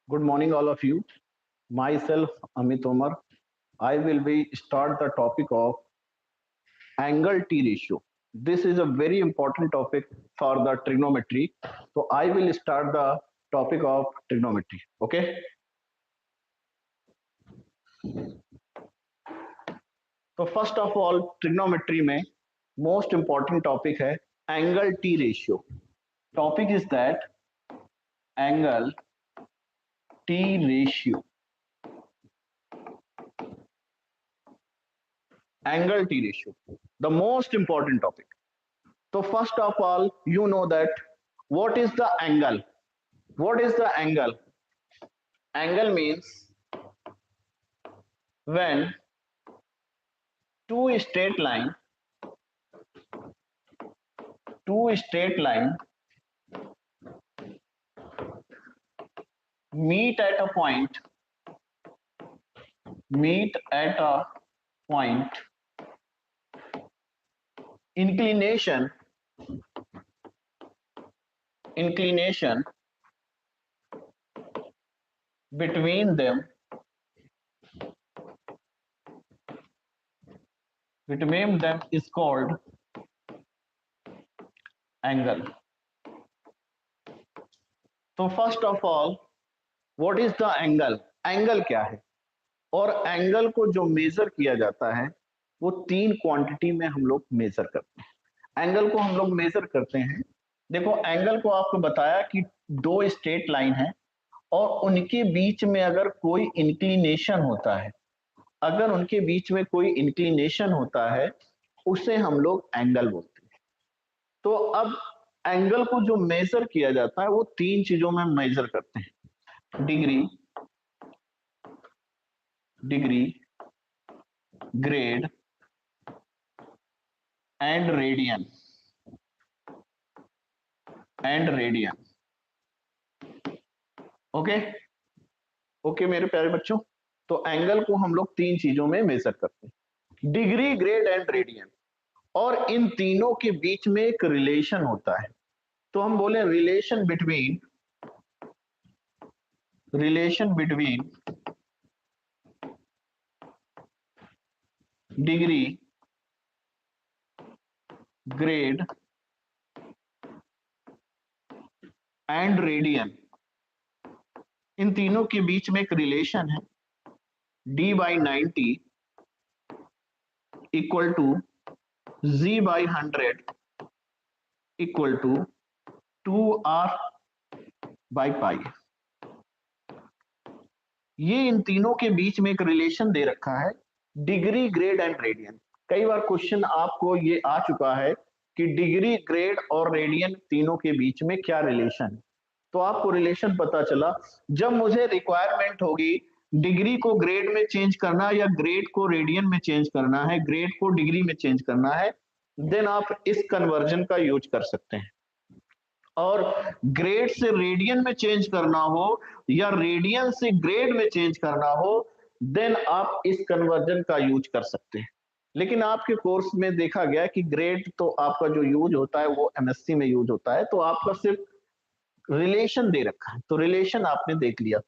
Good morning, all of you. Myself, Amit Omar. I will be start the topic of angle T ratio. This is a very important topic for the trigonometry. So I will start the topic of trigonometry. Okay. तो first of all trigonometry में most important topic है angle T ratio. Topic is that angle T ratio. Angle T ratio, the most important topic. So first of all, you know that what is the angle? What is the angle? Angle means when two straight line meet at a point inclination between them is called angle. तो first of all what is the angle? Angle क्या है? और angle को जो major किया जाता है वो तीन क्वांटिटी में हम लोग मेजर करते हैं. एंगल को हम लोग मेजर करते हैं. देखो, एंगल को आपको बताया कि दो स्ट्रेट लाइन है और उनके बीच में अगर कोई इंक्लिनेशन होता है, उसे हम लोग एंगल बोलते हैं. तो अब एंगल को जो मेजर किया जाता है वो तीन चीजों में मेजर करते हैं. Degree, grade and radian. Okay मेरे प्यारे बच्चों. तो एंगल को हम लोग तीन चीजों में मेजर करते हैं, डिग्री, ग्रेड एंड रेडियन. और इन तीनों के बीच में एक रिलेशन होता है. तो हम बोले relation between degree, grade and radian. इन तीनों के बीच में एक रिलेशन है, d/90 equal to z/100 equal to 2r/पाई. ये इन तीनों के बीच में एक रिलेशन दे रखा है, डिग्री, ग्रेड एंड रेडियन. कई बार क्वेश्चन आपको ये आ चुका है कि डिग्री, ग्रेड और रेडियन तीनों के बीच में क्या रिलेशन है. तो आपको रिलेशन पता चला. जब मुझे रिक्वायरमेंट होगी डिग्री को ग्रेड में चेंज करना या ग्रेड को रेडियन में चेंज करना है, ग्रेड को डिग्री में चेंज करना है, देन आप इस कन्वर्जन का यूज कर सकते हैं. और ग्रेड से रेडियन में चेंज करना हो या रेडियन से ग्रेड में चेंज करना हो, देन आप इस कन्वर्जन का यूज कर सकते हैं. लेकिन आपके कोर्स में देखा गया कि ग्रेड तो आपका जो यूज होता है वो एमएससी में यूज होता है, तो आपका सिर्फ रिलेशन दे रखा है, तो रिलेशन आपने देख लिया.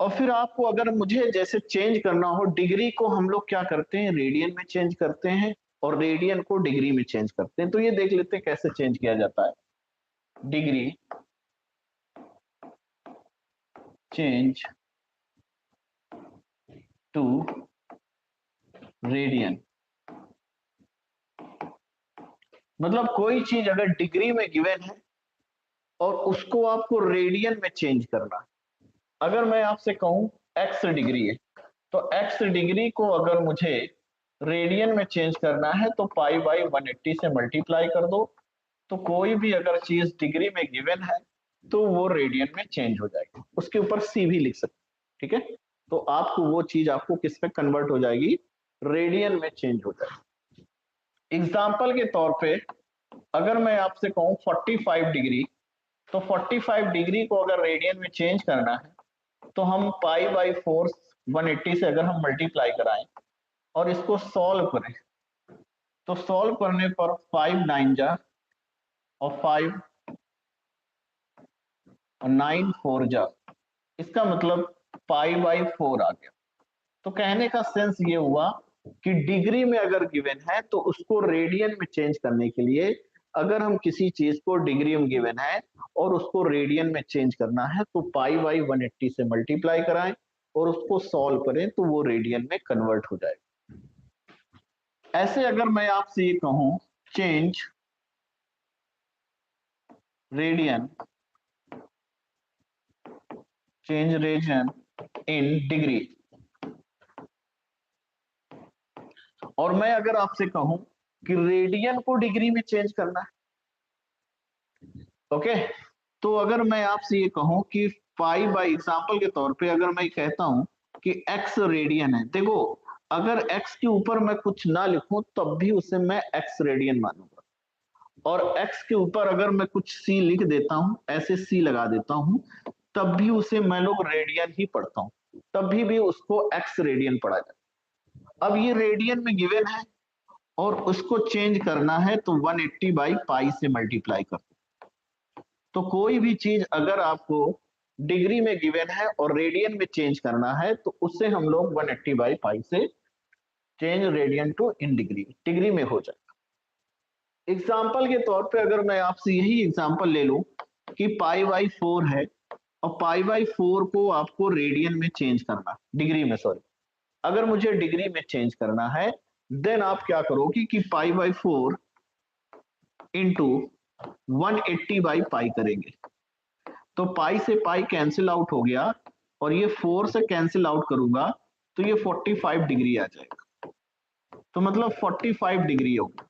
और फिर आपको अगर मुझे जैसे चेंज करना हो, डिग्री को हम लोग क्या करते हैं, रेडियन में चेंज करते हैं और रेडियन को डिग्री में चेंज करते हैं. तो ये देख लेते हैं कैसे चेंज किया जाता है. Degree change to radian. मतलब कोई चीज अगर डिग्री में गिवन है और उसको आपको रेडियन में चेंज करना है. अगर मैं आपसे कहूं x डिग्री है, तो x डिग्री को अगर मुझे रेडियन में चेंज करना है तो π/180 से मल्टीप्लाई कर दो. तो कोई भी अगर चीज डिग्री में गिवन है तो वो रेडियन में चेंज हो जाएगी. उसके ऊपर c भी लिख सकते. ठीक है. तो आपको वो चीज आपको किस में कन्वर्ट हो जाएगी, रेडियन में चेंज हो जाएगी. एग्जाम्पल के तौर पे अगर मैं आपसे कहूं 45 डिग्री, तो 45 डिग्री को अगर रेडियन में चेंज करना है तो हम π/4 180 से अगर हम मल्टीप्लाई कराएं और इसको सॉल्व करें, तो सॉल्व करने पर 5 9 जा और 5 और 9 4 जा, इसका मतलब π/4 आ गया। तो कहने का सेंस ये हुआ कि डिग्री में अगर गिवन है तो उसको रेडियन में चेंज करने के लिए, अगर हम किसी चीज को डिग्री में गिवन है और उसको रेडियन में चेंज करना है तो π/180 से मल्टीप्लाई कराएं और उसको सॉल्व करें तो वो रेडियन में कन्वर्ट हो जाएगा। ऐसे अगर मैं आपसे ये कहूं चेंज रेडियन इन डिग्री, और मैं अगर आपसे कहूं कि रेडियन को डिग्री में चेंज करना है, ओके, तो अगर मैं आपसे ये कहूं कि पाई बाई, एग्जाम्पल के तौर पे अगर मैं कहता हूं कि एक्स रेडियन है, देखो अगर एक्स के ऊपर मैं कुछ ना लिखूं तब भी उसे मैं एक्स रेडियन मानूंगा, और एक्स के ऊपर अगर मैं कुछ सी लिख देता हूं, ऐसे सी लगा देता हूं, तब भी उसे मैं लोग रेडियन ही पढ़ता हूं, तभी भी उसको एक्स रेडियन पढ़ा जाए। अब ये रेडियन में गिवन है और उसको चेंज करना है तो 180/पाई से मल्टीप्लाई कर। तो कोई भी चीज अगर आपको डिग्री में गिवन है और रेडियन में चेंज करना है तो उससे हम लोग 180/पाई से change radian to in degree, degree में हो जाएगा। एग्जाम्पल के तौर पे अगर मैं आपसे यही एग्जाम्पल ले लूं कि π/4 है और π/4 को आपको रेडियन में चेंज करना, डिग्री में, सॉरी, अगर मुझे डिग्री में चेंज करना है देन आप क्या करोगे कि π/4 इंटू 180/पाई करेंगे, तो पाई से पाई कैंसिल आउट हो गया और ये 4 से कैंसिल आउट करूंगा तो ये 45 डिग्री आ जाएगा, तो मतलब 45 डिग्री होगी।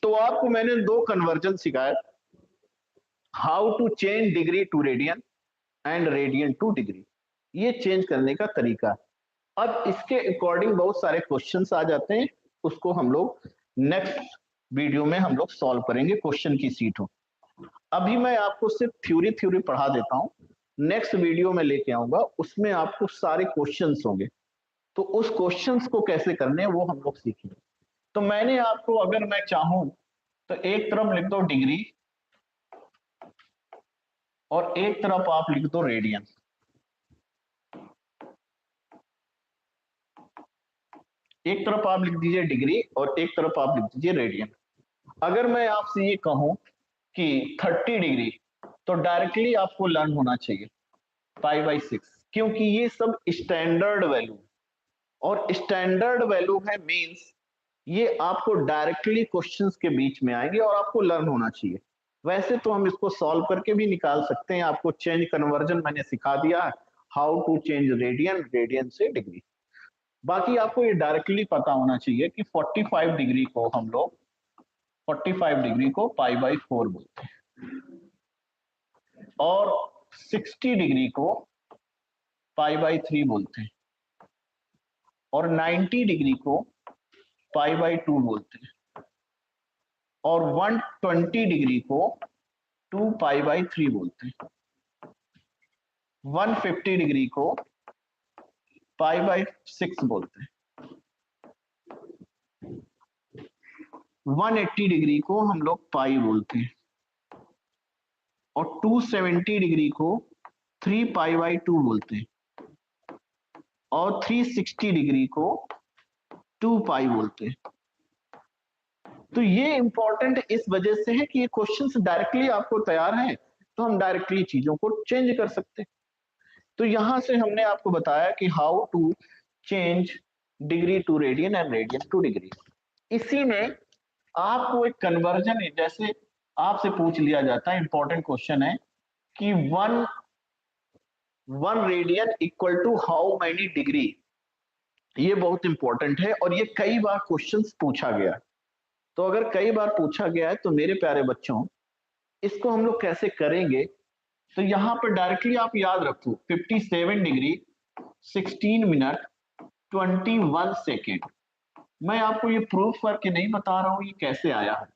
तो आपको मैंने दो कन्वर्जन सिखाया, how to change degree to radian and radian to degree, ये चेंज करने का तरीका। अब इसके अकॉर्डिंग बहुत सारे क्वेश्चंस आ जाते हैं, उसको हम लोग नेक्स्ट वीडियो में हम लोग सॉल्व करेंगे, क्वेश्चन की सीट हो। अभी मैं आपको सिर्फ थ्योरी पढ़ा देता हूं, नेक्स्ट वीडियो में लेके आऊंगा, उसमें आपको सारे क्वेश्चंस होंगे, तो उस क्वेश्चंस को कैसे करने हैं वो हम लोग सीखेंगे। तो मैंने आपको, अगर मैं चाहूं तो एक तरफ लिख दो डिग्री और एक तरफ आप लिख दो रेडियन, एक तरफ आप लिख दीजिए डिग्री और एक तरफ आप लिख दीजिए रेडियन। अगर मैं आपसे ये कहूं कि 30 डिग्री, तो डायरेक्टली आपको लर्न होना चाहिए π/6, क्योंकि ये सब स्टैंडर्ड वैल्यू, और स्टैंडर्ड वैल्यू है मींस ये आपको डायरेक्टली क्वेश्चंस के बीच में आएंगे और आपको लर्न होना चाहिए। वैसे तो हम इसको सॉल्व करके भी निकाल सकते हैं, आपको चेंज कन्वर्जन मैंने सिखा दिया, how to change radian, radian से डिग्री। बाकी आपको ये डायरेक्टली पता होना चाहिए कि 45 डिग्री को हम लोग 45 डिग्री को π/4 बोलते हैं और 60 डिग्री को π/3 बोलते हैं और 90 डिग्री को π/2 बोलते हैं और 120 डिग्री को 2π/3 बोलते हैं, 150 डिग्री को π/6 बोलते हैं, 180 डिग्री को हम लोग पाई बोलते हैं और 270 डिग्री को 3π/2 बोलते हैं और 360 डिग्री को 2π बोलते हैं। तो ये इंपॉर्टेंट इस वजह से है कि ये क्वेश्चंस डायरेक्टली आपको तैयार हैं, तो हम डायरेक्टली चीजों को चेंज कर सकते हैं। तो यहां से हमने आपको बताया कि how to change degree to radian and radian to degree. इसी में आपको एक कन्वर्जन है, जैसे आपसे पूछ लिया जाता है, इंपॉर्टेंट क्वेश्चन है कि one radian equal to how many degree, ये बहुत इंपॉर्टेंट है और ये कई बार क्वेश्चंस पूछा गया। तो अगर कई बार पूछा गया है तो मेरे प्यारे बच्चों इसको हम लोग कैसे करेंगे, तो यहां पर डायरेक्टली आप याद रखो 57 डिग्री 16 मिनट 21 सेकेंड। मैं आपको ये प्रूफ करके नहीं बता रहा हूं ये कैसे आया है,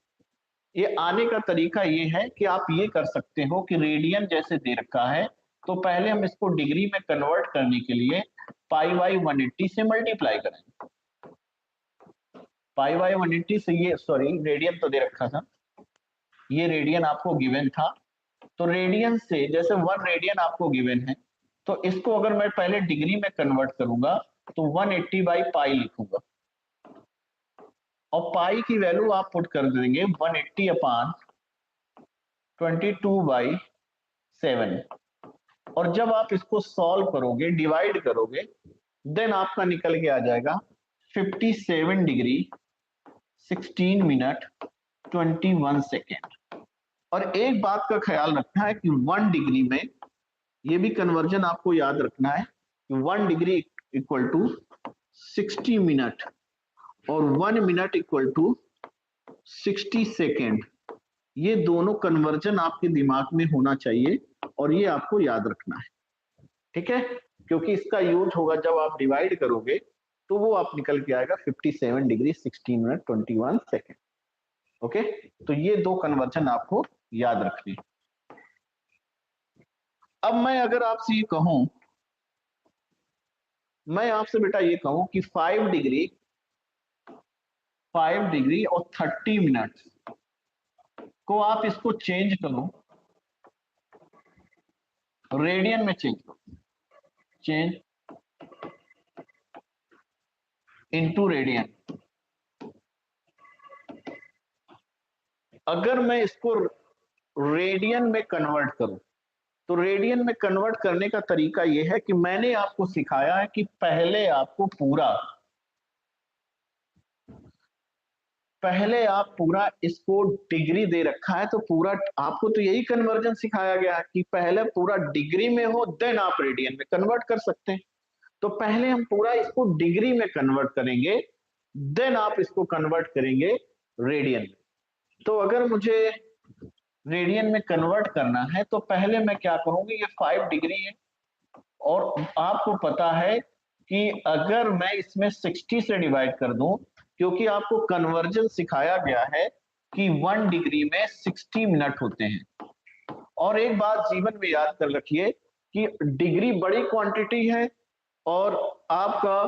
ये आने का तरीका ये है कि आप ये कर सकते हो कि रेडियन जैसे दे रखा है तो पहले हम इसको डिग्री में कन्वर्ट करने के लिए π/180 से मल्टीप्लाई करेंगे। π/180 से, ये सॉरी रेडियन तो दे रखा था, ये रेडियन आपको गिवन था, तो रेडियन से, जैसे 1 रेडियन आपको गिवन है, तो इसको अगर मैं पहले डिग्री में कन्वर्ट करूंगा तो 180 बाई पाई लिखूंगा, और पाई की वैल्यू आप पुट कर देंगे 180 अपान 22/7, और जब आप इसको सॉल्व करोगे, डिवाइड करोगे, देन आपका निकल के आ जाएगा 57 डिग्री 16 मिनट 21 सेकेंड। और एक बात का ख्याल रखना है कि 1 डिग्री में, ये भी कन्वर्जन आपको याद रखना है कि 1 डिग्री इक्वल टू 60 मिनट और 1 मिनट इक्वल टू 60 सेकेंड। ये दोनों कन्वर्जन आपके दिमाग में होना चाहिए और ये आपको याद रखना है, ठीक है, क्योंकि इसका यूज होगा जब आप डिवाइड करोगे, तो वो आप निकल के आएगा 57 डिग्री 16 मिनट 21 सेकेंड। ओके, तो ये दो कन्वर्जन आपको याद रखनी। अब मैं अगर आपसे ये कहूं, मैं आपसे बेटा ये कहूं कि 5 डिग्री और 30 मिनट को आप इसको चेंज करो, रेडियन में चेंज करो, चेंज इनटू रेडियन। अगर मैं इसको रेडियन में कन्वर्ट करूं, तो रेडियन में कन्वर्ट करने का तरीका यह है कि मैंने आपको सिखाया है कि पहले आप पूरा इसको डिग्री दे रखा है, तो पूरा आपको तो यही कन्वर्जन सिखाया गया है कि पहले पूरा डिग्री में हो, देन आप रेडियन में कन्वर्ट कर सकते हैं। तो पहले हम पूरा इसको डिग्री में कन्वर्ट करेंगे, देन आप इसको कन्वर्ट करेंगे रेडियन में। तो अगर मुझे रेडियन में कन्वर्ट करना है, तो पहले मैं क्या करूंगी, ये 5 डिग्री है, और आपको पता है कि अगर मैं इसमें 60 से डिवाइड कर दूं, क्योंकि आपको कन्वर्जन सिखाया गया है कि 1 डिग्री में 60 मिनट होते हैं। और एक बात जीवन में याद कर रखिए कि डिग्री बड़ी क्वांटिटी है और आपका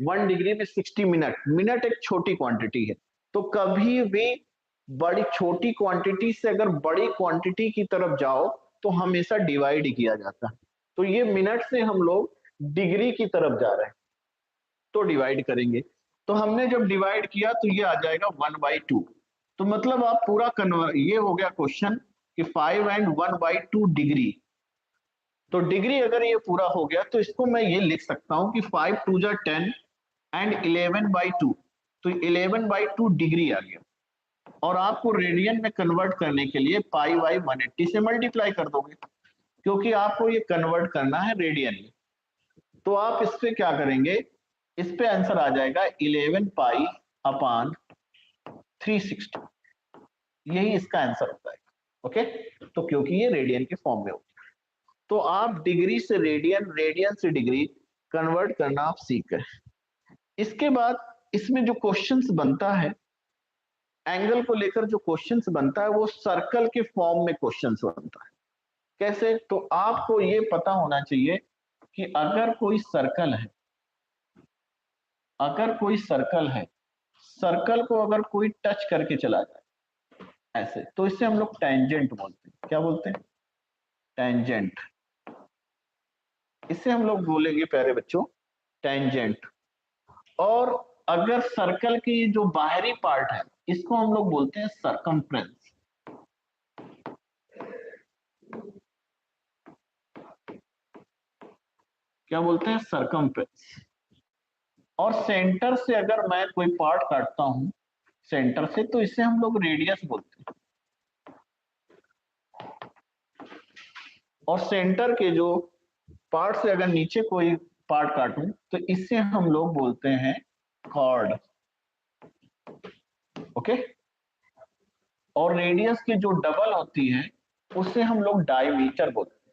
1 डिग्री में 60 मिनट एक छोटी क्वांटिटी है। तो कभी भी बड़ी छोटी क्वांटिटी से अगर बड़ी क्वांटिटी की तरफ जाओ तो हमेशा डिवाइड किया जाता है। तो ये मिनट से हम लोग डिग्री की तरफ जा रहे हैं, तो डिवाइड करेंगे। तो हमने जब डिवाइड किया तो ये आ जाएगा 1/2। तो मतलब आप पूरा ये हो गया क्वेश्चन कि 5 एंड 1/2 डिग्री। तो डिग्री अगर ये पूरा हो गया तो इसको मैं ये लिख सकता हूं कि 5 2 जा 10 एंड 11/2, तो 11/2 डिग्री आ गया। और आपको रेडियन में कन्वर्ट करने के लिए पाई बाई 180 से मल्टीप्लाई कर दोगे, क्योंकि आपको ये कन्वर्ट करना है रेडियन में। तो आप इस पे क्या करेंगे, इस पे आंसर आ जाएगा 11 पाई अपान 360, यही इसका आंसर होता है। ओके, तो क्योंकि ये रेडियन के फॉर्म में होता है, तो आप डिग्री से रेडियन, रेडियन से डिग्री कन्वर्ट करना आप सीख गए। इसके बाद इसमें जो क्वेश्चंस बनता है, एंगल को लेकर जो क्वेश्चंस बनता है, वो सर्कल के फॉर्म में क्वेश्चंस बनता है। कैसे, तो आपको ये पता होना चाहिए कि अगर कोई सर्कल है, सर्कल को अगर कोई टच करके चला जाए ऐसे, तो इसे हम लोग टेंजेंट बोलते हैं। क्या बोलते हैं, टेंजेंट। इसे हम लोग बोलेंगे प्यारे बच्चों टेंजेंट। और अगर सर्कल की जो बाहरी पार्ट है, इसको हम लोग बोलते हैं सरकमफ्रेंस। क्या बोलते हैं, सरकमफ्रेंस। और सेंटर से अगर मैं कोई पार्ट काटता हूं सेंटर से, तो इसे हम लोग रेडियस बोलते हैं। और सेंटर के जो पार्ट से अगर नीचे कोई पार्ट काटूं, तो इससे हम लोग बोलते हैं कॉर्ड। ओके, और रेडियस की जो डबल होती है उससे हम लोग डायमीटर बोलते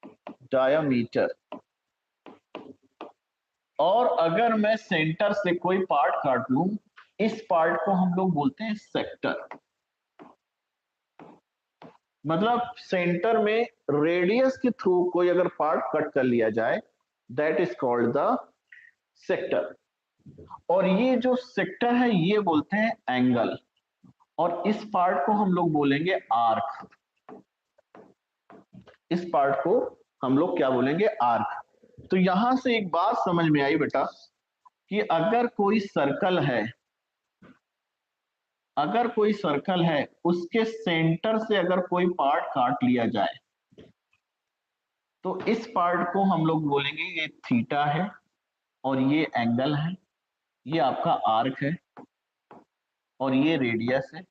हैं, डायमीटर। और अगर मैं सेंटर से कोई पार्ट काट लूं, इस पार्ट को हम लोग बोलते हैं सेक्टर। मतलब सेंटर में रेडियस के थ्रू कोई अगर पार्ट कट कर लिया जाए, that is called the sector. और ये जो सेक्टर है ये बोलते हैं एंगल, और इस पार्ट को हम लोग बोलेंगे आर्क। इस पार्ट को हम लोग क्या बोलेंगे, आर्क। तो यहां से एक बात समझ में आई बेटा कि अगर कोई सर्कल है, अगर कोई सर्कल है उसके सेंटर से अगर कोई पार्ट काट लिया जाए तो इस पार्ट को हम लोग बोलेंगे ये थीटा है और ये एंगल है, ये आपका आर्क है और ये रेडियस है।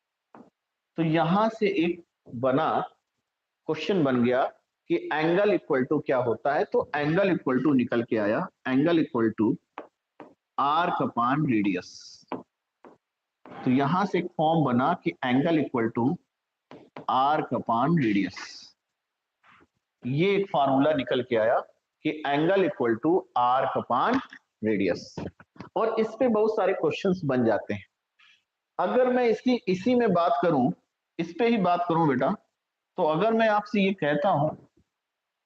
तो यहां से एक बना क्वेश्चन बन गया कि एंगल इक्वल टू क्या होता है। तो एंगल इक्वल टू निकल के आया, angle equal to arc upon radius. तो यहां से एक फॉर्म बना कि angle equal to arc upon radius. ये एक फार्मूला निकल के आया कि angle equal to arc upon radius. और इस पे बहुत सारे क्वेश्चंस बन जाते हैं। अगर मैं इसी में बात करूं, इस पे ही बात करूं बेटा, तो अगर मैं आपसे ये कहता हूं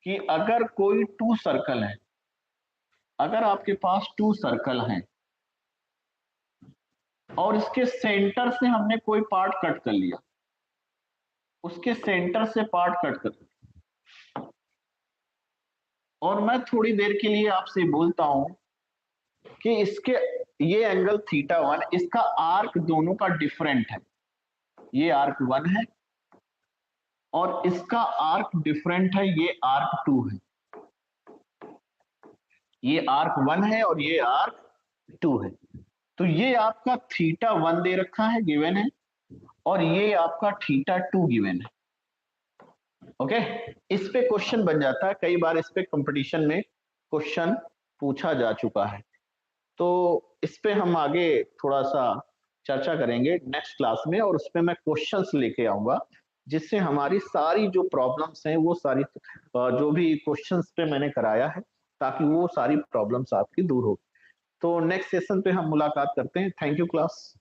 कि अगर कोई टू सर्कल है, अगर आपके पास टू सर्कल हैं और इसके सेंटर से हमने कोई पार्ट कट कर लिया, उसके सेंटर से पार्ट कट कर, और मैं थोड़ी देर के लिए आपसे बोलता हूं कि इसके ये एंगल थीटा 1, इसका आर्क दोनों का डिफरेंट है, ये आर्क 1 है और इसका आर्क डिफरेंट है, ये आर्क 2 है। ये आर्क 1 है और ये आर्क 2 है। तो ये आपका थीटा 1 दे रखा है, गिवन है, और ये आपका थीटा 2 गिवन है। ओके, इस पे क्वेश्चन बन जाता है, कई बार इस पे कंपटीशन में क्वेश्चन पूछा जा चुका है। तो इस पे हम आगे थोड़ा सा चर्चा करेंगे नेक्स्ट क्लास में, और उस पे मैं क्वेश्चंस लेके आऊंगा जिससे हमारी सारी जो प्रॉब्लम्स हैं वो सारी जो भी क्वेश्चंस पे मैंने कराया है, ताकि वो सारी प्रॉब्लम्स आपकी दूर हो। तो नेक्स्ट सेशन पे हम मुलाकात करते हैं। Thank you class.